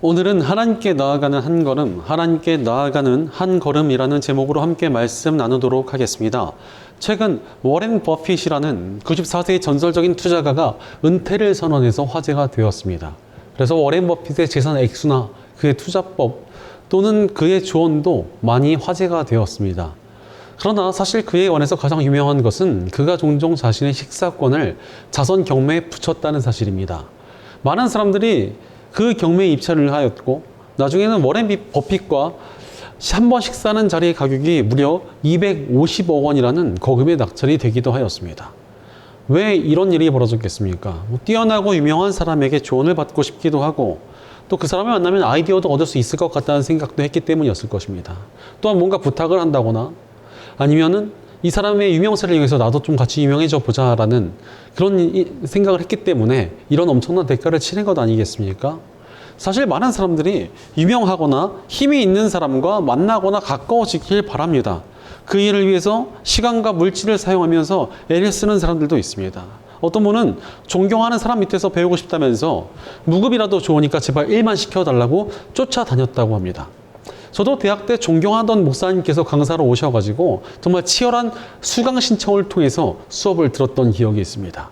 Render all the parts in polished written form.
오늘은 하나님께 나아가는 한 걸음, 하나님께 나아가는 한 걸음이라는 제목으로 함께 말씀 나누도록 하겠습니다. 최근 워렌 버핏이라는 94세의 전설적인 투자가가 은퇴를 선언해서 화제가 되었습니다. 그래서 워렌 버핏의 재산 액수나 그의 투자법 또는 그의 조언도 많이 화제가 되었습니다. 그러나 사실 그에 관해서 가장 유명한 것은 그가 종종 자신의 식사권을 자선 경매에 붙였다는 사실입니다. 많은 사람들이 그 경매에 입찰을 하였고 나중에는 워렌 버핏과 한 번 식사하는 자리의 가격이 무려 250억 원이라는 거금에 낙찰이 되기도 하였습니다. 왜 이런 일이 벌어졌겠습니까? 뛰어나고 유명한 사람에게 조언을 받고 싶기도 하고 또 그 사람을 만나면 아이디어도 얻을 수 있을 것 같다는 생각도 했기 때문이었을 것입니다. 또한 뭔가 부탁을 한다거나 아니면은 이 사람의 유명세를 이용해서 나도 좀 같이 유명해져 보자라는 그런 생각을 했기 때문에 이런 엄청난 대가를 치른 것 아니겠습니까? 사실 많은 사람들이 유명하거나 힘이 있는 사람과 만나거나 가까워지길 바랍니다. 그 일을 위해서 시간과 물질을 사용하면서 애를 쓰는 사람들도 있습니다. 어떤 분은 존경하는 사람 밑에서 배우고 싶다면서 무급이라도 좋으니까 제발 일만 시켜달라고 쫓아다녔다고 합니다. 저도 대학 때 존경하던 목사님께서 강사로 오셔가지고 정말 치열한 수강 신청을 통해서 수업을 들었던 기억이 있습니다.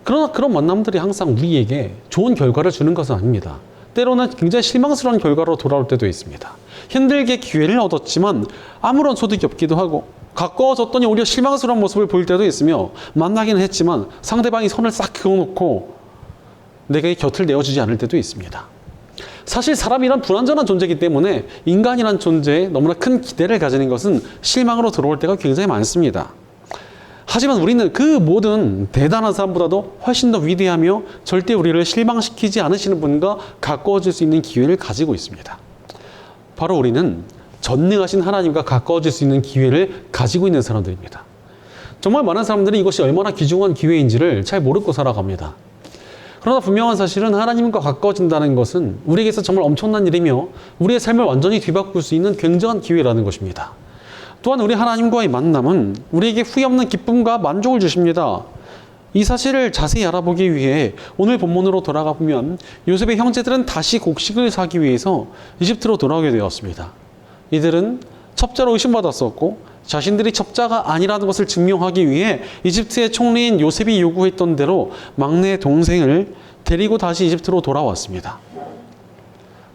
그러나 그런 만남들이 항상 우리에게 좋은 결과를 주는 것은 아닙니다. 때로는 굉장히 실망스러운 결과로 돌아올 때도 있습니다. 힘들게 기회를 얻었지만 아무런 소득이 없기도 하고 가까워졌더니 오히려 실망스러운 모습을 보일 때도 있으며 만나기는 했지만 상대방이 선을 싹 그어놓고 내게 곁을 내어주지 않을 때도 있습니다. 사실 사람이란 불완전한 존재이기 때문에 인간이란 존재에 너무나 큰 기대를 가지는 것은 실망으로 들어올 때가 굉장히 많습니다. 하지만 우리는 그 모든 대단한 사람보다도 훨씬 더 위대하며 절대 우리를 실망시키지 않으시는 분과 가까워질 수 있는 기회를 가지고 있습니다. 바로 우리는 전능하신 하나님과 가까워질 수 있는 기회를 가지고 있는 사람들입니다. 정말 많은 사람들이 이것이 얼마나 귀중한 기회인지를 잘 모르고 살아갑니다. 그러나 분명한 사실은 하나님과 가까워진다는 것은 우리에게서 정말 엄청난 일이며 우리의 삶을 완전히 뒤바꿀 수 있는 굉장한 기회라는 것입니다. 또한 우리 하나님과의 만남은 우리에게 후회 없는 기쁨과 만족을 주십니다. 이 사실을 자세히 알아보기 위해 오늘 본문으로 돌아가 보면 요셉의 형제들은 다시 곡식을 사기 위해서 이집트로 돌아오게 되었습니다. 이들은 첩자로 의심받았었고 자신들이 첩자가 아니라는 것을 증명하기 위해 이집트의 총리인 요셉이 요구했던 대로 막내 동생을 데리고 다시 이집트로 돌아왔습니다.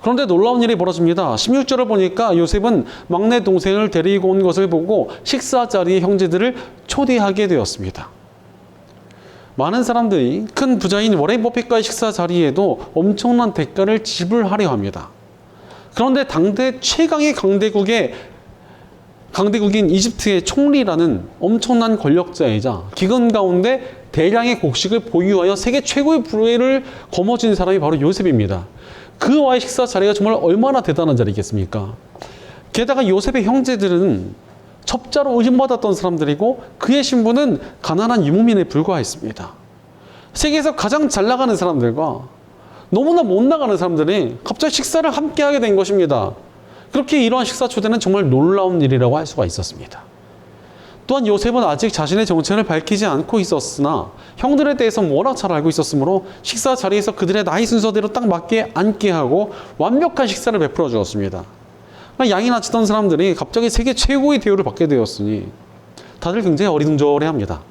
그런데 놀라운 일이 벌어집니다. 16절을 보니까 요셉은 막내 동생을 데리고 온 것을 보고 식사 자리에 형제들을 초대하게 되었습니다. 많은 사람들이 큰 부자인 워렌 버핏과의 식사 자리에도 엄청난 대가를 지불하려 합니다. 그런데 당대 최강의 강대국인 이집트의 총리라는 엄청난 권력자이자 기근 가운데 대량의 곡식을 보유하여 세계 최고의 부를 거머쥔 사람이 바로 요셉입니다. 그와의 식사 자리가 정말 얼마나 대단한 자리겠습니까? 게다가 요셉의 형제들은 첩자로 의심받았던 사람들이고 그의 신분은 가난한 유목민에 불과했습니다. 세계에서 가장 잘 나가는 사람들과 너무나 못 나가는 사람들이 갑자기 식사를 함께 하게 된 것입니다. 그렇게 이러한 식사 초대는 정말 놀라운 일이라고 할 수가 있었습니다. 또한 요셉은 아직 자신의 정체를 밝히지 않고 있었으나 형들에 대해서 워낙 잘 알고 있었으므로 식사 자리에서 그들의 나이 순서대로 딱 맞게 앉게 하고 완벽한 식사를 베풀어 주었습니다. 양이 낮추던 사람들이 갑자기 세계 최고의 대우를 받게 되었으니 다들 굉장히 어리둥절해합니다.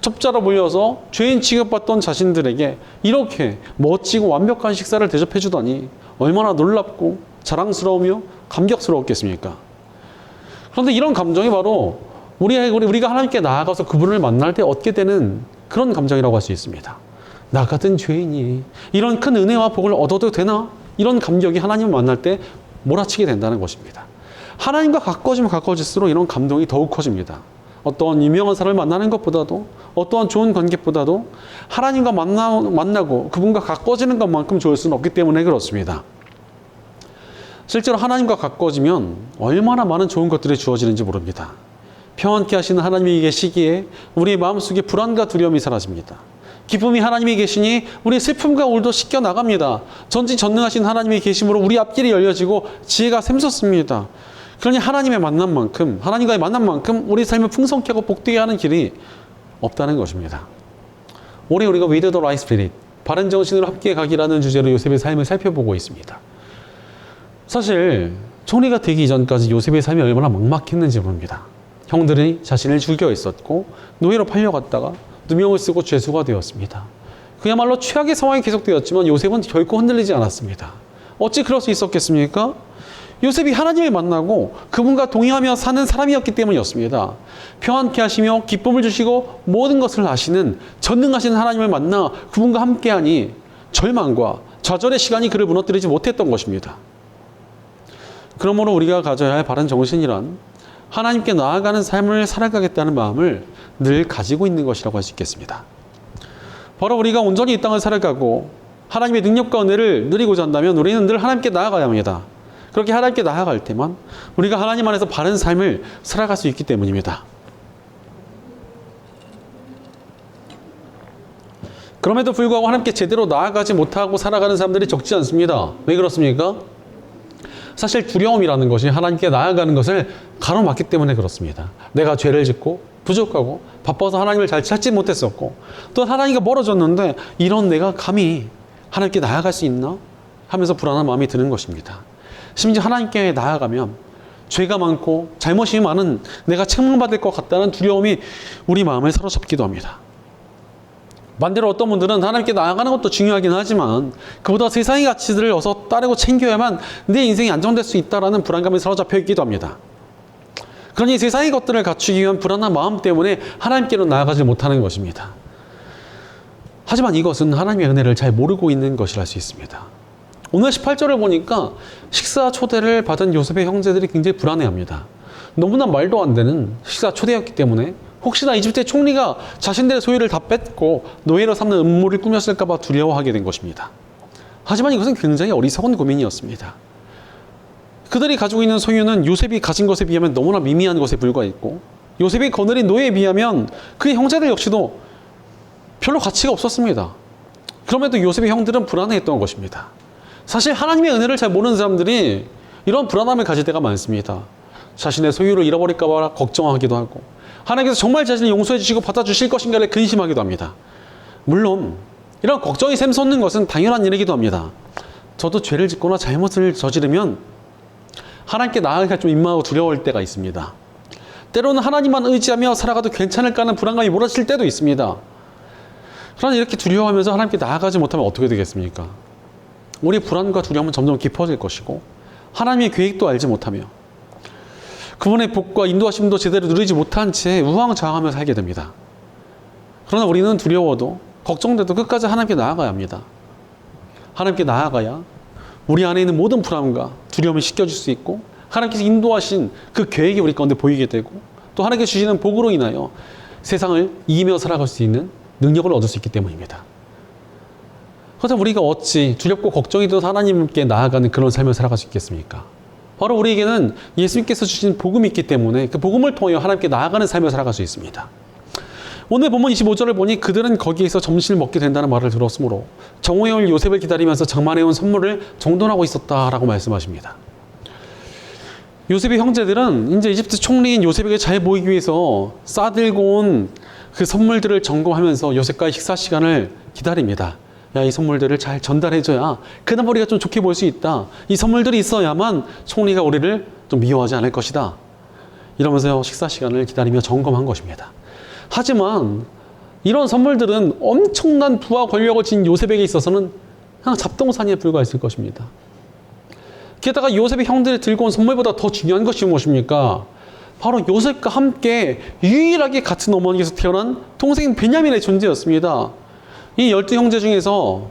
첩자로 불려서 죄인 취급받던 자신들에게 이렇게 멋지고 완벽한 식사를 대접해 주다니 얼마나 놀랍고 자랑스러우며 감격스러웠겠습니까? 그런데 이런 감정이 바로 우리가 하나님께 나아가서 그분을 만날 때 얻게 되는 그런 감정이라고 할 수 있습니다. 나 같은 죄인이 이런 큰 은혜와 복을 얻어도 되나? 이런 감격이 하나님을 만날 때 몰아치게 된다는 것입니다. 하나님과 가까워지면 가까워질수록 이런 감동이 더욱 커집니다. 어떠한 유명한 사람을 만나는 것보다도 어떠한 좋은 관계보다도 하나님과 만나고 그분과 가까워지는 것만큼 좋을 수는 없기 때문에 그렇습니다. 실제로 하나님과 가까워지면 얼마나 많은 좋은 것들이 주어지는지 모릅니다. 평안케 하시는 하나님이 계시기에 우리의 마음속에 불안과 두려움이 사라집니다. 기쁨이 하나님이 계시니 우리의 슬픔과 울도 씻겨 나갑니다. 전지전능하신 하나님이 계심으로 우리 앞길이 열려지고 지혜가 샘솟습니다. 그러니 하나님과의 만남만큼 우리 삶을 풍성케 하고 복되게 하는 길이 없다는 것입니다. 올해 우리가 With the Right Spirit, 바른 정신으로 함께 가기라는 주제로 요셉의 삶을 살펴보고 있습니다. 사실 총리가 되기 이전까지 요셉의 삶이 얼마나 막막했는지 모릅니다. 형들이 자신을 죽여 있었고 노예로 팔려갔다가 누명을 쓰고 죄수가 되었습니다. 그야말로 최악의 상황이 계속되었지만 요셉은 결코 흔들리지 않았습니다. 어찌 그럴 수 있었겠습니까? 요셉이 하나님을 만나고 그분과 동의하며 사는 사람이었기 때문이었습니다. 평안케 하시며 기쁨을 주시고 모든 것을 아시는 전능하신 하나님을 만나 그분과 함께하니 절망과 좌절의 시간이 그를 무너뜨리지 못했던 것입니다. 그러므로 우리가 가져야 할 바른 정신이란 하나님께 나아가는 삶을 살아가겠다는 마음을 늘 가지고 있는 것이라고 할 수 있겠습니다. 바로 우리가 온전히 이 땅을 살아가고 하나님의 능력과 은혜를 누리고자 한다면 우리는 늘 하나님께 나아가야 합니다. 그렇게 하나님께 나아갈 때만 우리가 하나님 안에서 바른 삶을 살아갈 수 있기 때문입니다. 그럼에도 불구하고 하나님께 제대로 나아가지 못하고 살아가는 사람들이 적지 않습니다. 왜 그렇습니까? 사실 두려움이라는 것이 하나님께 나아가는 것을 가로막기 때문에 그렇습니다. 내가 죄를 짓고 부족하고 바빠서 하나님을 잘 찾지 못했었고 또 하나님과 멀어졌는데 이런 내가 감히 하나님께 나아갈 수 있나? 하면서 불안한 마음이 드는 것입니다. 심지어 하나님께 나아가면 죄가 많고 잘못이 많은 내가 책망받을 것 같다는 두려움이 우리 마음을 사로잡기도 합니다. 반대로 어떤 분들은 하나님께 나아가는 것도 중요하긴 하지만 그보다 세상의 가치들을 어서 따르고 챙겨야만 내 인생이 안정될 수 있다는 불안감에 사로잡혀 있기도 합니다. 그러니 세상의 것들을 갖추기 위한 불안한 마음 때문에 하나님께로 나아가지 못하는 것입니다. 하지만 이것은 하나님의 은혜를 잘 모르고 있는 것이라 할 수 있습니다. 오늘 18절을 보니까 식사 초대를 받은 요셉의 형제들이 굉장히 불안해합니다. 너무나 말도 안 되는 식사 초대였기 때문에 혹시나 이집트의 총리가 자신들의 소유를 다 뺏고 노예로 삼는 음모를 꾸몄을까 봐 두려워하게 된 것입니다. 하지만 이것은 굉장히 어리석은 고민이었습니다. 그들이 가지고 있는 소유는 요셉이 가진 것에 비하면 너무나 미미한 것에 불과했고 요셉이 거느린 노예에 비하면 그의 형제들 역시도 별로 가치가 없었습니다. 그럼에도 요셉의 형들은 불안해했던 것입니다. 사실 하나님의 은혜를 잘 모르는 사람들이 이런 불안함을 가질 때가 많습니다. 자신의 소유를 잃어버릴까 봐 걱정하기도 하고 하나님께서 정말 자신을 용서해 주시고 받아주실 것인가를 근심하기도 합니다. 물론 이런 걱정이 샘솟는 것은 당연한 일이기도 합니다. 저도 죄를 짓거나 잘못을 저지르면 하나님께 나아가기가 좀 민망하고 두려울 때가 있습니다. 때로는 하나님만 의지하며 살아가도 괜찮을까 하는 불안감이 몰아칠 때도 있습니다. 그러나 이렇게 두려워하면서 하나님께 나아가지 못하면 어떻게 되겠습니까? 우리의 불안과 두려움은 점점 깊어질 것이고 하나님의 계획도 알지 못하며 그분의 복과 인도하심도 제대로 누리지 못한 채 우왕좌왕하며 살게 됩니다. 그러나 우리는 두려워도 걱정돼도 끝까지 하나님께 나아가야 합니다. 하나님께 나아가야 우리 안에 있는 모든 불안과 두려움을 씻겨줄 수 있고 하나님께서 인도하신 그 계획이 우리 가운데 보이게 되고 또 하나님께서 주시는 복으로 인하여 세상을 이기며 살아갈 수 있는 능력을 얻을 수 있기 때문입니다. 그래서 우리가 어찌 두렵고 걱정이 들어서 하나님께 나아가는 그런 삶을 살아갈 수 있겠습니까? 바로 우리에게는 예수님께서 주신 복음이 있기 때문에 그 복음을 통해 하나님께 나아가는 삶을 살아갈 수 있습니다. 오늘 본문 25절을 보니 그들은 거기에서 점심을 먹게 된다는 말을 들었으므로 정오에 올 요셉을 기다리면서 장만해온 선물을 정돈하고 있었다라고 말씀하십니다. 요셉의 형제들은 이제 이집트 총리인 요셉에게 잘 보이기 위해서 싸들고 온 그 선물들을 점검하면서 요셉과의 식사 시간을 기다립니다. 야, 이 선물들을 잘 전달해줘야 그나마 우리가 좀 좋게 보일 수 있다. 이 선물들이 있어야만 총리가 우리를 좀 미워하지 않을 것이다. 이러면서 식사 시간을 기다리며 점검한 것입니다. 하지만 이런 선물들은 엄청난 부와 권력을 지닌 요셉에게 있어서는 그냥 잡동사니에 불과했을 것입니다. 게다가 요셉의 형들이 들고 온 선물보다 더 중요한 것이 무엇입니까? 바로 요셉과 함께 유일하게 같은 어머니에서 태어난 동생 베냐민의 존재였습니다. 이 12형제 중에서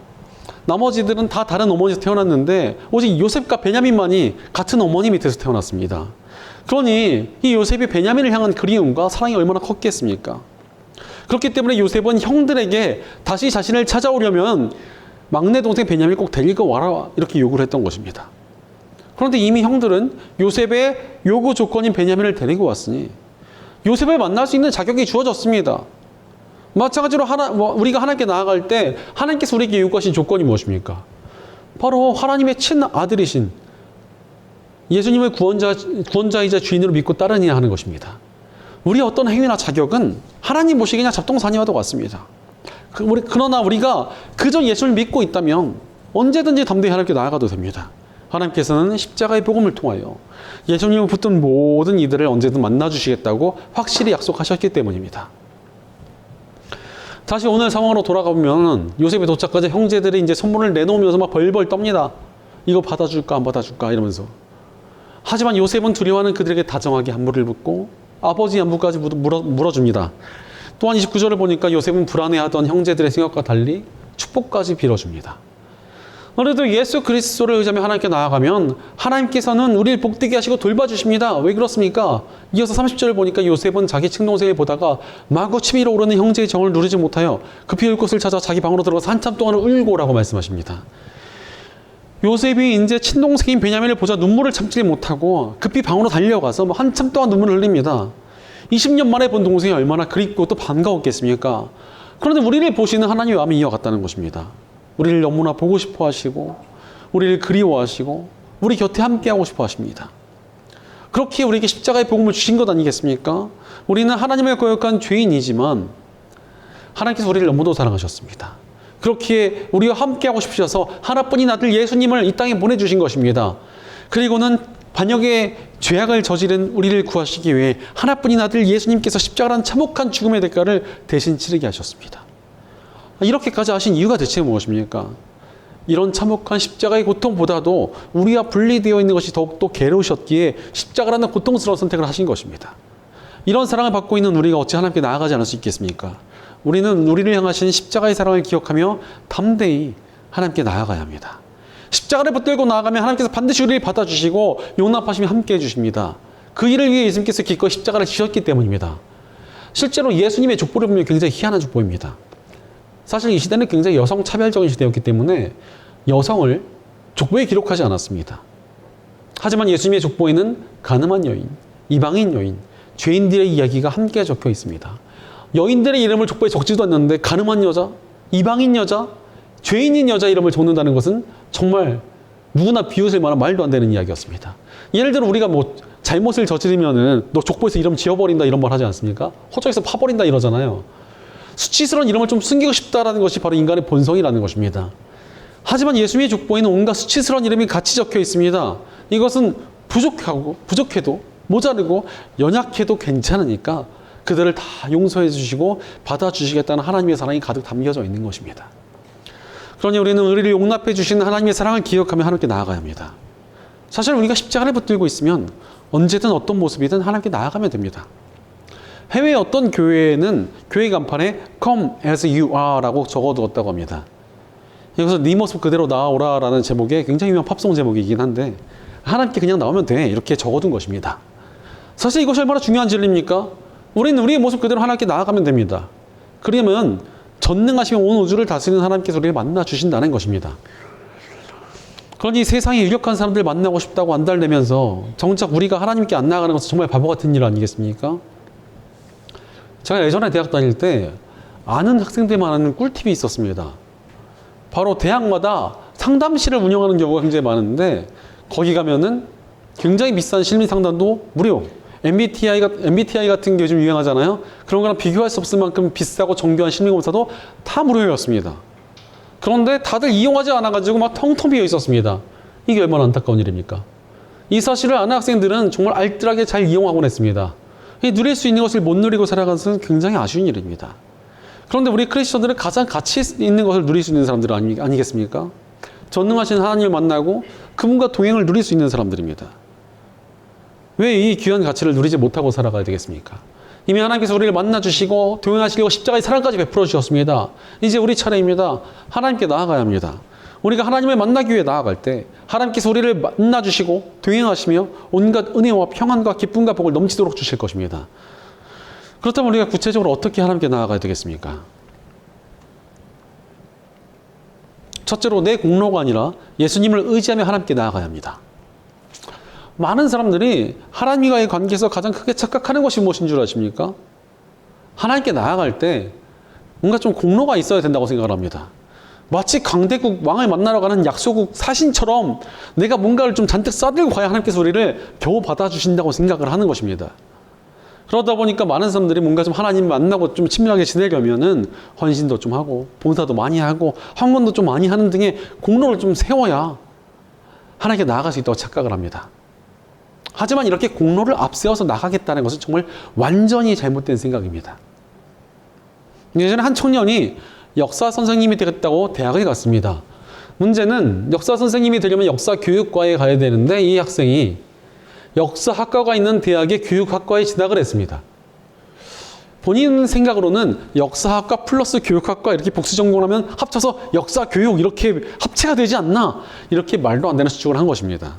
나머지들은 다 다른 어머니에서 태어났는데 오직 요셉과 베냐민만이 같은 어머니 밑에서 태어났습니다. 그러니 이 요셉이 베냐민을 향한 그리움과 사랑이 얼마나 컸겠습니까? 그렇기 때문에 요셉은 형들에게 다시 자신을 찾아오려면 막내 동생 베냐민을 꼭 데리고 와라 이렇게 요구를 했던 것입니다. 그런데 이미 형들은 요셉의 요구 조건인 베냐민을 데리고 왔으니 요셉을 만날 수 있는 자격이 주어졌습니다. 마찬가지로 우리가 하나님께 나아갈 때 하나님께서 우리에게 요구하신 조건이 무엇입니까? 바로 하나님의 친아들이신 예수님을 구원자이자 주인으로 믿고 따르느냐 하는 것입니다. 우리의 어떤 행위나 자격은 하나님 보시기에 그냥 잡동사니와도 같습니다. 그러나 우리가 그저 예수를 믿고 있다면 언제든지 담대히 하나님께 나아가도 됩니다. 하나님께서는 십자가의 복음을 통하여 예수님을 붙든 모든 이들을 언제든 만나주시겠다고 확실히 약속하셨기 때문입니다. 다시 오늘 상황으로 돌아가보면 요셉이 도착하자 형제들이 이제 선물을 내놓으면서 막 벌벌 떱니다. 이거 받아줄까 안 받아줄까 이러면서. 하지만 요셉은 두려워하는 그들에게 다정하게 안부를 묻고 아버지 안부까지 물어줍니다. 또한 29절을 보니까 요셉은 불안해하던 형제들의 생각과 달리 축복까지 빌어줍니다. 그래도 예수 그리스도를 의지하며 하나님께 나아가면 하나님께서는 우리를 복되게 하시고 돌봐주십니다. 왜 그렇습니까? 이어서 30절을 보니까 요셉은 자기 친동생을 보다가 마구 치밀어 오르는 형제의 정을 누리지 못하여 급히 울 곳을 찾아 자기 방으로 들어가서 한참 동안을 울고라고 말씀하십니다. 요셉이 이제 친동생인 베냐민을 보자 눈물을 참지 못하고 급히 방으로 달려가서 한참 동안 눈물을 흘립니다. 20년 만에 본 동생이 얼마나 그립고 또 반가웠겠습니까? 그런데 우리를 보시는 하나님의 마음이 이어갔다는 것입니다. 우리를 너무나 보고 싶어 하시고 우리를 그리워하시고 우리 곁에 함께하고 싶어 하십니다. 그렇게 우리에게 십자가의 복음을 주신 것 아니겠습니까? 우리는 하나님을 거역한 죄인이지만 하나님께서 우리를 너무도 사랑하셨습니다. 그렇게 우리와 함께하고 싶으셔서 하나뿐인 아들 예수님을 이 땅에 보내주신 것입니다. 그리고는 반역의 죄악을 저지른 우리를 구하시기 위해 하나뿐인 아들 예수님께서 십자가라는 참혹한 죽음의 대가를 대신 치르게 하셨습니다. 이렇게까지 하신 이유가 대체 무엇입니까? 이런 참혹한 십자가의 고통보다도 우리와 분리되어 있는 것이 더욱더 괴로우셨기에 십자가라는 고통스러운 선택을 하신 것입니다. 이런 사랑을 받고 있는 우리가 어찌 하나님께 나아가지 않을 수 있겠습니까? 우리는 우리를 향하신 십자가의 사랑을 기억하며 담대히 하나님께 나아가야 합니다. 십자가를 붙들고 나아가면 하나님께서 반드시 우리를 받아주시고 용납하시며 함께해 주십니다. 그 일을 위해 예수님께서 기꺼이 십자가를 지셨기 때문입니다. 실제로 예수님의 족보를 보면 굉장히 희한한 족보입니다. 사실 이 시대는 굉장히 여성 차별적인 시대였기 때문에 여성을 족보에 기록하지 않았습니다. 하지만 예수님의 족보에는 가늠한 여인, 이방인 여인, 죄인들의 이야기가 함께 적혀 있습니다. 여인들의 이름을 족보에 적지도 않는데 가늠한 여자, 이방인 여자, 죄인인 여자 이름을 적는다는 것은 정말 누구나 비웃을 만한 말도 안 되는 이야기였습니다. 예를 들어 우리가 잘못을 저지르면은 너 족보에서 이름 지워버린다 이런 말 하지 않습니까? 호적에서 파버린다 이러잖아요. 수치스러운 이름을 좀 숨기고 싶다라는 것이 바로 인간의 본성이라는 것입니다. 하지만 예수님의 족보에는 온갖 수치스러운 이름이 같이 적혀 있습니다. 이것은 부족해도 모자르고 연약해도 괜찮으니까 그들을 다 용서해 주시고 받아주시겠다는 하나님의 사랑이 가득 담겨져 있는 것입니다. 그러니 우리는 우리를 용납해 주시는 하나님의 사랑을 기억하며 하나님께 나아가야 합니다. 사실 우리가 십자가를 붙들고 있으면 언제든 어떤 모습이든 하나님께 나아가면 됩니다. 해외의 어떤 교회에는 교회 간판에 Come as you are 라고 적어두었다고 합니다. 여기서 네 모습 그대로 나오라 라는 제목의 굉장히 유명한 팝송 제목이긴 한데 하나님께 그냥 나오면 돼 이렇게 적어둔 것입니다. 사실 이것이 얼마나 중요한 진리입니까? 우리는 우리의 모습 그대로 하나님께 나아가면 됩니다. 그러면 전능하시며 온 우주를 다스리는 하나님께서 우리를 만나 주신다는 것입니다. 그러니 세상에 유력한 사람들 만나고 싶다고 안달내면서 정작 우리가 하나님께 안 나아가는 것은 정말 바보 같은 일 아니겠습니까? 제가 예전에 대학 다닐 때 아는 학생들만 아는 꿀팁이 있었습니다. 바로 대학마다 상담실을 운영하는 경우가 굉장히 많은데 거기 가면은 굉장히 비싼 심리 상담도 무료. MBTI 같은 게 요즘 유행하잖아요. 그런 거랑 비교할 수 없을 만큼 비싸고 정교한 심리검사도 다 무료였습니다. 그런데 다들 이용하지 않아가지고 막 텅텅 비어 있었습니다. 이게 얼마나 안타까운 일입니까? 이 사실을 아는 학생들은 정말 알뜰하게 잘 이용하곤 했습니다. 누릴 수 있는 것을 못 누리고 살아가는 것은 굉장히 아쉬운 일입니다. 그런데 우리 크리스천들은 가장 가치 있는 것을 누릴 수 있는 사람들 아니겠습니까? 전능하신 하나님을 만나고 그분과 동행을 누릴 수 있는 사람들입니다. 왜 이 귀한 가치를 누리지 못하고 살아가야 되겠습니까? 이미 하나님께서 우리를 만나주시고 동행하시려고 십자가의 사랑까지 베풀어 주셨습니다. 이제 우리 차례입니다. 하나님께 나아가야 합니다. 우리가 하나님을 만나기 위해 나아갈 때 하나님께서 우리를 만나주시고 동행하시며 온갖 은혜와 평안과 기쁨과 복을 넘치도록 주실 것입니다. 그렇다면 우리가 구체적으로 어떻게 하나님께 나아가야 되겠습니까? 첫째로 내 공로가 아니라 예수님을 의지하며 하나님께 나아가야 합니다. 많은 사람들이 하나님과의 관계에서 가장 크게 착각하는 것이 무엇인 줄 아십니까? 하나님께 나아갈 때 뭔가 좀 공로가 있어야 된다고 생각을 합니다. 마치 강대국 왕을 만나러 가는 약소국 사신처럼 내가 뭔가를 좀 잔뜩 싸들고 가야 하나님께서 우리를 겨우 받아주신다고 생각을 하는 것입니다. 그러다 보니까 많은 사람들이 뭔가 좀 하나님 만나고 좀 친밀하게 지내려면은 헌신도 좀 하고 봉사도 많이 하고 헌금도 좀 많이 하는 등의 공로를 좀 세워야 하나님께 나아갈 수 있다고 착각을 합니다. 하지만 이렇게 공로를 앞세워서 나가겠다는 것은 정말 완전히 잘못된 생각입니다. 예전에 한 청년이 역사 선생님이 되겠다고 대학에 갔습니다. 문제는 역사 선생님이 되려면 역사 교육과에 가야 되는데 이 학생이 역사학과가 있는 대학의 교육학과에 진학을 했습니다. 본인 생각으로는 역사학과 플러스 교육학과 이렇게 복수 전공을 하면 합쳐서 역사 교육 이렇게 합체가 되지 않나, 이렇게 말도 안 되는 추측을 한 것입니다.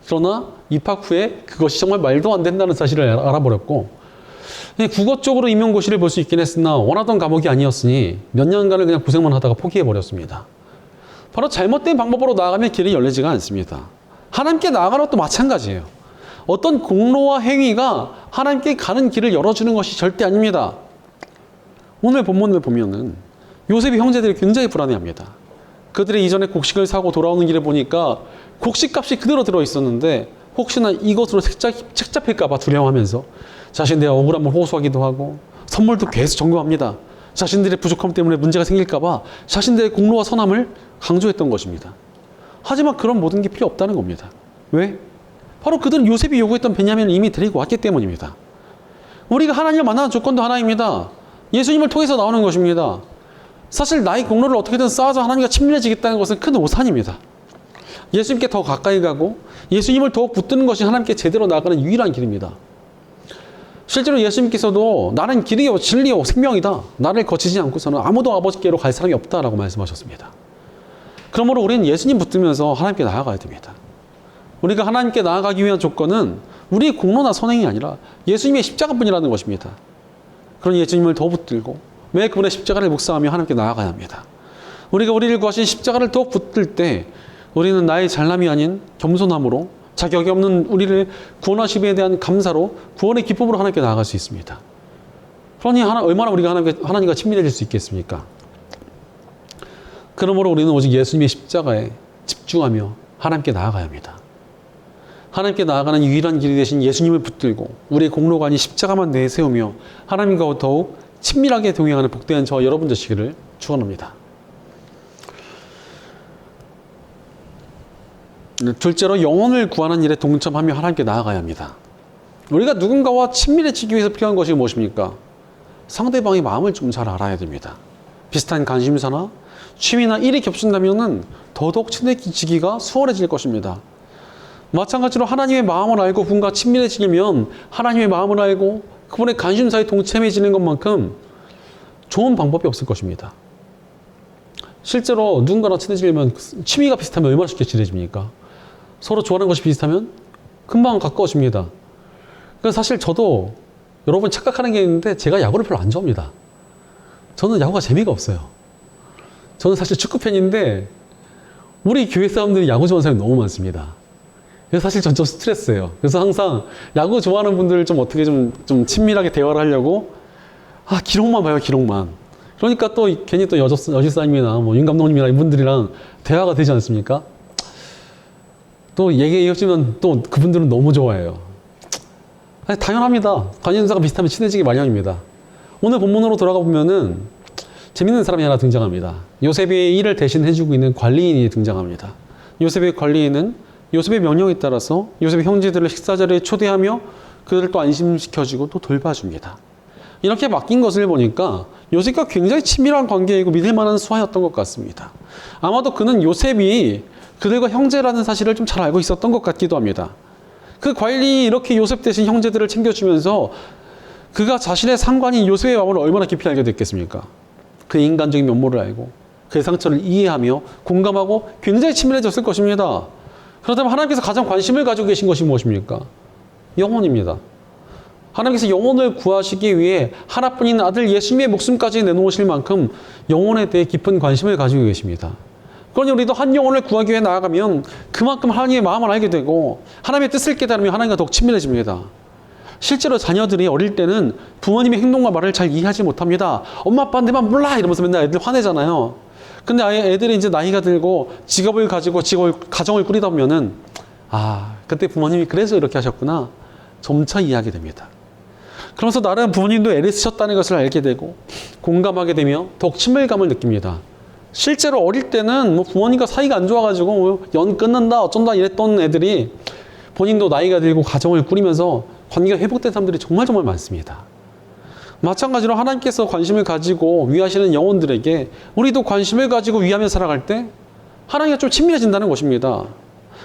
그러나 입학 후에 그것이 정말 말도 안 된다는 사실을 알아버렸고, 국어 쪽으로 임용고시를 볼 수 있긴 했으나 원하던 과목이 아니었으니 몇 년간을 그냥 고생만 하다가 포기해버렸습니다. 바로 잘못된 방법으로 나아가면 길이 열리지가 않습니다. 하나님께 나아가는 것도 마찬가지예요. 어떤 공로와 행위가 하나님께 가는 길을 열어주는 것이 절대 아닙니다. 오늘 본문을 보면은 요셉의 형제들이 굉장히 불안해합니다. 그들이 이전에 곡식을 사고 돌아오는 길에 보니까 곡식값이 그대로 들어있었는데 혹시나 이것으로 책 잡힐까 봐 두려워하면서 자신들의 억울함을 호소하기도 하고 선물도 계속 점검합니다. 자신들의 부족함 때문에 문제가 생길까 봐 자신들의 공로와 선함을 강조했던 것입니다. 하지만 그런 모든 게 필요 없다는 겁니다. 왜? 바로 그들은 요셉이 요구했던 베냐민을 이미 데리고 왔기 때문입니다. 우리가 하나님을 만나는 조건도 하나입니다. 예수님을 통해서 나오는 것입니다. 사실 나의 공로를 어떻게든 쌓아서 하나님과 친밀해지겠다는 것은 큰 오산입니다. 예수님께 더 가까이 가고 예수님을 더욱 붙드는 것이 하나님께 제대로 나아가는 유일한 길입니다. 실제로 예수님께서도 나는 길이요 진리요 생명이다. 나를 거치지 않고서는 아무도 아버지께로 갈 사람이 없다라고 말씀하셨습니다. 그러므로 우리는 예수님 붙들면서 하나님께 나아가야 됩니다. 우리가 하나님께 나아가기 위한 조건은 우리의 공로나 선행이 아니라 예수님의 십자가뿐이라는 것입니다. 그런 예수님을 더 붙들고 매 그분의 십자가를 묵상하며 하나님께 나아가야 합니다. 우리가 우리를 구하신 십자가를 더 붙들 때 우리는 나의 잘남이 아닌 겸손함으로 자격이 없는 우리를 구원하심에 대한 감사로 구원의 기쁨으로 하나님께 나아갈 수 있습니다. 그러니 얼마나 우리가 하나님과 친밀해질 수 있겠습니까? 그러므로 우리는 오직 예수님의 십자가에 집중하며 하나님께 나아가야 합니다. 하나님께 나아가는 유일한 길이 되신 예수님을 붙들고 우리의 공로가 아닌 십자가만 내세우며 하나님과 더욱 친밀하게 동행하는 복된 저와 여러분 되시기를 축원합니다. 둘째로 영혼을 구하는 일에 동참하며 하나님께 나아가야 합니다. 우리가 누군가와 친밀해지기 위해서 필요한 것이 무엇입니까? 상대방의 마음을 좀 잘 알아야 됩니다. 비슷한 관심사나 취미나 일이 겹친다면 더더욱 친해지기가 수월해질 것입니다. 마찬가지로 하나님의 마음을 알고 그분과 친밀해지려면 하나님의 마음을 알고 그분의 관심사에 동참해지는 것만큼 좋은 방법이 없을 것입니다. 실제로 누군가랑 친해지려면 취미가 비슷하면 얼마나 쉽게 친해집니까? 서로 좋아하는 것이 비슷하면 금방 가까워집니다. 그래서 사실 저도 여러분 착각하는 게 있는데 제가 야구를 별로 안 좋아합니다. 저는 야구가 재미가 없어요. 저는 사실 축구 팬인데 우리 교회 사람들이 야구 좋아하는 사람이 너무 많습니다. 그래서 사실 전 좀 스트레스예요. 그래서 항상 야구 좋아하는 분들을 좀 어떻게 좀 친밀하게 대화를 하려고 기록만 봐요, 기록만. 그러니까 또 괜히 또 여지사님이나 윤 감독님이나 이분들이랑 대화가 되지 않습니까? 또 얘기해주면 또 그분들은 너무 좋아해요. 당연합니다. 관심사가 비슷하면 친해지기 마련입니다. 오늘 본문으로 돌아가 보면은 재밌는 사람이 하나 등장합니다. 요셉의 일을 대신 해주고 있는 관리인이 등장합니다. 요셉의 관리인은 요셉의 명령에 따라서 요셉의 형제들을 식사자리에 초대하며 그들을 또 안심시켜주고 또 돌봐줍니다. 이렇게 맡긴 것을 보니까 요셉과 굉장히 친밀한 관계이고 믿을 만한 수하였던 것 같습니다. 아마도 그는 요셉이 그들과 형제라는 사실을 좀 잘 알고 있었던 것 같기도 합니다. 그 관리인이 이렇게 요셉 대신 형제들을 챙겨주면서 그가 자신의 상관인 요셉의 마음을 얼마나 깊이 알게 됐겠습니까? 그의 인간적인 면모를 알고 그의 상처를 이해하며 공감하고 굉장히 친밀해졌을 것입니다. 그렇다면 하나님께서 가장 관심을 가지고 계신 것이 무엇입니까? 영혼입니다. 하나님께서 영혼을 구하시기 위해 하나뿐인 아들 예수님의 목숨까지 내놓으실 만큼 영혼에 대해 깊은 관심을 가지고 계십니다. 그러니 우리도 한 영혼을 구하기 위해 나아가면 그만큼 하나님의 마음을 알게 되고 하나님의 뜻을 깨달으며 하나님과 더욱 친밀해집니다. 실제로 자녀들이 어릴 때는 부모님의 행동과 말을 잘 이해하지 못합니다. 엄마 아빠 내 말 몰라 이러면서 맨날 애들 화내잖아요. 근데 애들이 이제 나이가 들고 직업을 가지고 가정을 꾸리다 보면은 그때 부모님이 그래서 이렇게 하셨구나 점차 이해하게 됩니다. 그러면서 나름 부모님도 애를 쓰셨다는 것을 알게 되고 공감하게 되며 더욱 친밀감을 느낍니다. 실제로 어릴 때는 뭐 부모님과 사이가 안 좋아가지고 뭐연 끊는다 어쩐다 이랬던 애들이 본인도 나이가 들고 가정을 꾸리면서 관계가 회복된 사람들이 정말 많습니다. 마찬가지로 하나님께서 관심을 가지고 위하시는 영혼들에게 우리도 관심을 가지고 위하며 살아갈 때 하나님과 좀 친밀해진다는 것입니다.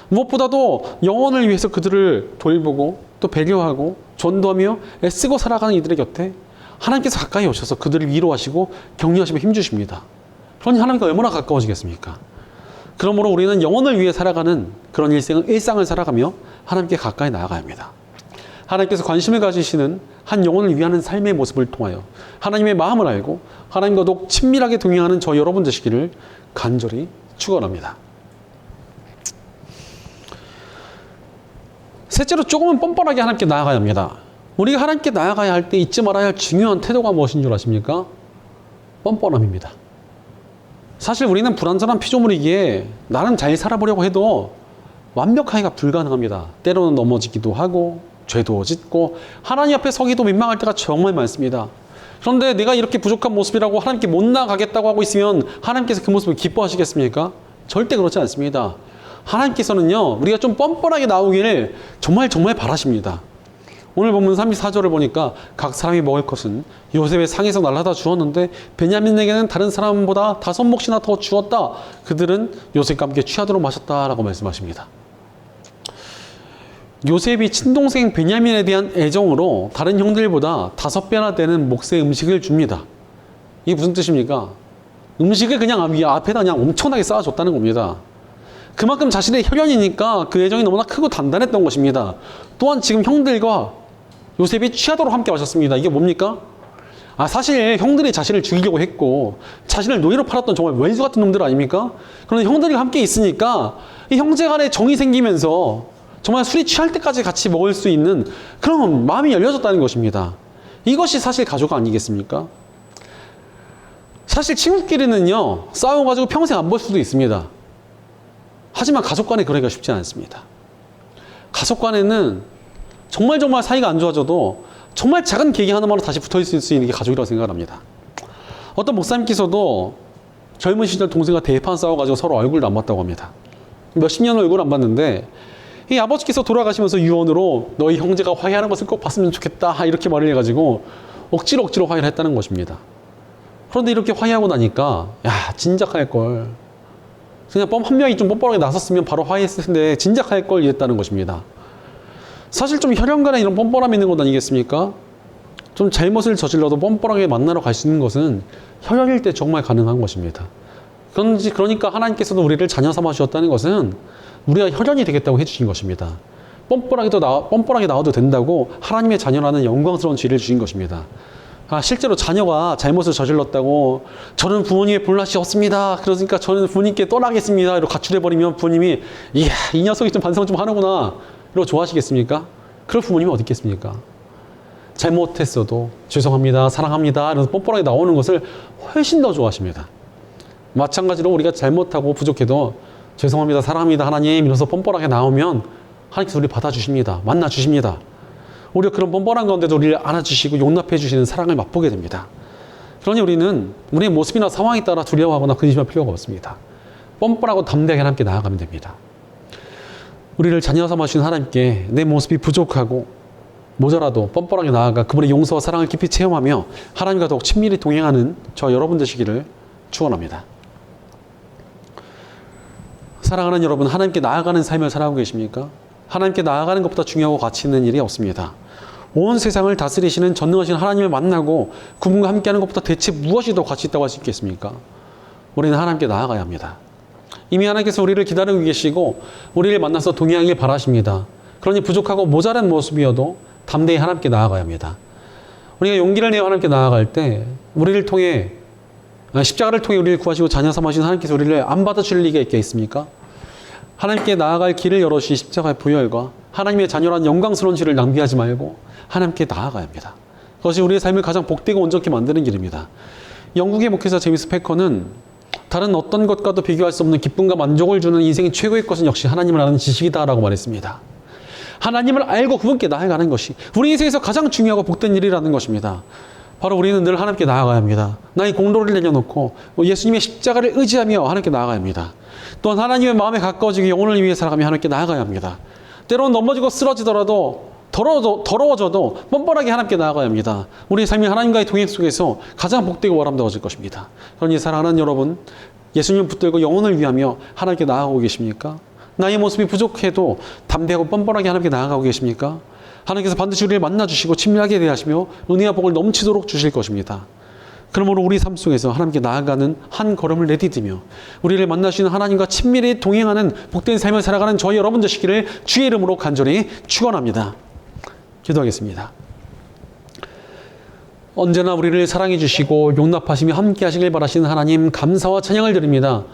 무엇보다도 영혼을 위해서 그들을 돌보고 또 배려하고 전도하며 애쓰고 살아가는 이들의 곁에 하나님께서 가까이 오셔서 그들을 위로하시고 격려하시며 힘주십니다. 그러니 하나님과 얼마나 가까워지겠습니까? 그러므로 우리는 영혼을 위해 살아가는 그런 일상을 살아가며 하나님께 가까이 나아가야 합니다. 하나님께서 관심을 가지시는 한 영혼을 위하는 삶의 모습을 통하여 하나님의 마음을 알고 하나님과 더욱 친밀하게 동행하는 저 여러분 되시기를 간절히 축원합니다. 셋째로 조금은 뻔뻔하게 하나님께 나아가야 합니다. 우리가 하나님께 나아가야 할 때 잊지 말아야 할 중요한 태도가 무엇인 줄 아십니까? 뻔뻔함입니다. 사실 우리는 불완전한 피조물이기에 나는 잘 살아보려고 해도 완벽하기가 불가능합니다. 때로는 넘어지기도 하고 죄도 짓고 하나님 앞에 서기도 민망할 때가 정말 많습니다. 그런데 내가 이렇게 부족한 모습이라고 하나님께 못 나가겠다고 하고 있으면 하나님께서 그 모습을 기뻐하시겠습니까? 절대 그렇지 않습니다. 하나님께서는요, 우리가 좀 뻔뻔하게 나오기를 정말 바라십니다. 오늘 본문 34절을 보니까 각 사람이 먹을 것은 요셉의 상에서 날라다 주었는데 베냐민에게는 다른 사람보다 5몫이나 더 주었다. 그들은 요셉과 함께 취하도록 마셨다라고 말씀하십니다. 요셉이 친동생 베냐민에 대한 애정으로 다른 형들보다 5배나 되는 몫의 음식을 줍니다. 이게 무슨 뜻입니까? 음식을 그냥 앞에다 그냥 엄청나게 쌓아줬다는 겁니다. 그만큼 자신의 혈연이니까 그 애정이 너무나 크고 단단했던 것입니다. 또한 지금 형들과 요셉이 취하도록 함께 마셨습니다. 이게 뭡니까? 사실 형들이 자신을 죽이려고 했고 자신을 노예로 팔았던 정말 원수 같은 놈들 아닙니까? 그런데 형들이 함께 있으니까 이 형제 간에 정이 생기면서 정말 술이 취할 때까지 같이 먹을 수 있는 그런 마음이 열려졌다는 것입니다. 이것이 사실 가족 아니겠습니까? 사실 친구끼리는요, 싸워가지고 평생 안 볼 수도 있습니다. 하지만 가족 간에 그러기가 쉽지 않습니다. 가족 간에는 정말 사이가 안 좋아져도 정말 작은 계기 하나만으로 다시 붙어 있을 수 있는 게 가족이라고 생각을 합니다. 어떤 목사님께서도 젊은 시절 동생과 대판 싸워가지고 서로 얼굴도 안 봤다고 합니다. 몇십 년 얼굴 안 봤는데 이 아버지께서 돌아가시면서 유언으로 너희 형제가 화해하는 것을 꼭 봤으면 좋겠다 이렇게 말을 해가지고 억지로 화해를 했다는 것입니다. 그런데 이렇게 화해하고 나니까 진작 할걸, 그냥 한 명이 좀 뻔뻔하게 나섰으면 바로 화해했을 텐데 진작 할걸 이랬다는 것입니다. 사실 좀 혈연간에 이런 뻔뻔함이 있는 것 아니겠습니까? 좀 잘못을 저질러도 뻔뻔하게 만나러 갈 수 있는 것은 혈연일 때 정말 가능한 것입니다. 그러니까 하나님께서도 우리를 자녀 삼아 주셨다는 것은 우리가 혈연이 되겠다고 해주신 것입니다. 뻔뻔하게 나와도 된다고 하나님의 자녀라는 영광스러운 지위를 주신 것입니다. 실제로 자녀가 잘못을 저질렀다고 저는 부모님의 볼낯이 없습니다. 그러니까 저는 부모님께 떠나겠습니다. 이러고 가출해버리면 부모님이 이야, 이 녀석이 좀 반성 좀 하는구나 이러고 좋아하시겠습니까? 그럴 부모님이 어디 있겠습니까? 잘못했어도 죄송합니다, 사랑합니다 이러면서 뻔뻔하게 나오는 것을 훨씬 더 좋아하십니다. 마찬가지로 우리가 잘못하고 부족해도 죄송합니다, 사랑합니다 하나님 이러면서 뻔뻔하게 나오면 하나님께서 우리를 받아주십니다. 만나주십니다. 오히려 그런 뻔뻔한 가운데도 우리를 안아주시고 용납해 주시는 사랑을 맛보게 됩니다. 그러니 우리는 우리의 모습이나 상황에 따라 두려워하거나 근심할 필요가 없습니다. 뻔뻔하고 담대하게 하나님께 나아가면 됩니다. 우리를 자녀 삼아 주신 하나님께 내 모습이 부족하고 모자라도 뻔뻔하게 나아가 그분의 용서와 사랑을 깊이 체험하며 하나님과 더욱 친밀히 동행하는 저 여러분 되시기를 축원합니다. 사랑하는 여러분, 하나님께 나아가는 삶을 살아가고 계십니까? 하나님께 나아가는 것보다 중요하고 가치 있는 일이 없습니다. 온 세상을 다스리시는 전능하신 하나님을 만나고 그분과 함께하는 것보다 대체 무엇이 더 가치 있다고 할 수 있겠습니까? 우리는 하나님께 나아가야 합니다. 이미 하나님께서 우리를 기다리고 계시고 우리를 만나서 동행하길 바라십니다. 그러니 부족하고 모자란 모습이어도 담대히 하나님께 나아가야 합니다. 우리가 용기를 내어 하나님께 나아갈 때 우리를 통해 십자가를 통해 우리를 구하시고 자녀 삼으신 하나님께서 우리를 안 받아줄 리가 있겠습니까? 하나님께 나아갈 길을 열어주신 십자가의 보혈과 하나님의 자녀란 영광스러운 지를 낭비하지 말고 하나님께 나아가야 합니다. 그것이 우리의 삶을 가장 복되고 온전케 만드는 길입니다. 영국의 목회자 제임스 패커는 다른 어떤 것과도 비교할 수 없는 기쁨과 만족을 주는 인생의 최고의 것은 역시 하나님을 아는 지식이다 라고 말했습니다. 하나님을 알고 그분께 나아가는 것이 우리 인생에서 가장 중요하고 복된 일이라는 것입니다. 바로 우리는 늘 하나님께 나아가야 합니다. 나의 공로를 내려놓고 예수님의 십자가를 의지하며 하나님께 나아가야 합니다. 또한 하나님의 마음에 가까워지기 영혼을 위해 살아가며 하나님께 나아가야 합니다. 때로는 넘어지고 쓰러지더라도 더러워져도 뻔뻔하게 하나님께 나아가야 합니다. 우리의 삶이 하나님과의 동행 속에서 가장 복되고 아름다워질 것입니다. 그러니 사랑하는 여러분, 예수님 붙들고 영혼을 위하며 하나님께 나아가고 계십니까? 나의 모습이 부족해도 담대하고 뻔뻔하게 하나님께 나아가고 계십니까? 하나님께서 반드시 우리를 만나주시고 친밀하게 대하시며 은혜와 복을 넘치도록 주실 것입니다. 그러므로 우리 삶 속에서 하나님께 나아가는 한 걸음을 내디디며 우리를 만나시는 하나님과 친밀히 동행하는 복된 삶을 살아가는 저희 여러분 되시기를 주의 이름으로 간절히 축원합니다. 기도하겠습니다. 언제나 우리를 사랑해 주시고 용납하시며 함께 하시길 바라시는 하나님, 감사와 찬양을 드립니다.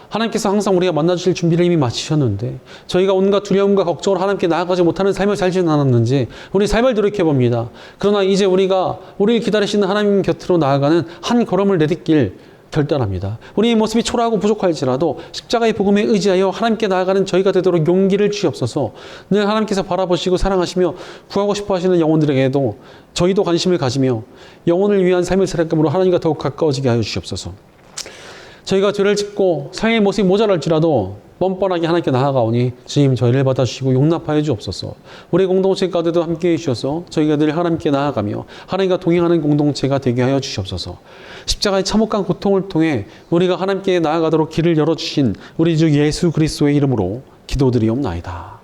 하나님께서 항상 우리가 만나주실 준비를 이미 마치셨는데 저희가 온갖 두려움과 걱정으로 하나님께 나아가지 못하는 삶을 살지는 않았는지 우리 삶을 돌이켜봅니다. 그러나 이제 우리가 우리를 기다리시는 하나님 곁으로 나아가는 한 걸음을 내딛길 결단합니다. 우리의 모습이 초라하고 부족할지라도 십자가의 복음에 의지하여 하나님께 나아가는 저희가 되도록 용기를 주시옵소서. 늘 하나님께서 바라보시고 사랑하시며 구하고 싶어 하시는 영혼들에게도 저희도 관심을 가지며 영혼을 위한 삶을 살아감으로 하나님과 더욱 가까워지게 하여 주시옵소서. 저희가 죄를 짓고 삶의 모습이 모자랄지라도 뻔뻔하게 하나님께 나아가오니 주님 저희를 받아주시고 용납하여 주옵소서. 우리 공동체 가운데도 함께해 주셔서 저희가 늘 하나님께 나아가며 하나님과 동행하는 공동체가 되게 하여 주시옵소서. 십자가의 참혹한 고통을 통해 우리가 하나님께 나아가도록 길을 열어주신 우리 주 예수 그리스도의 이름으로 기도드리옵나이다.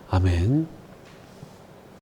아멘.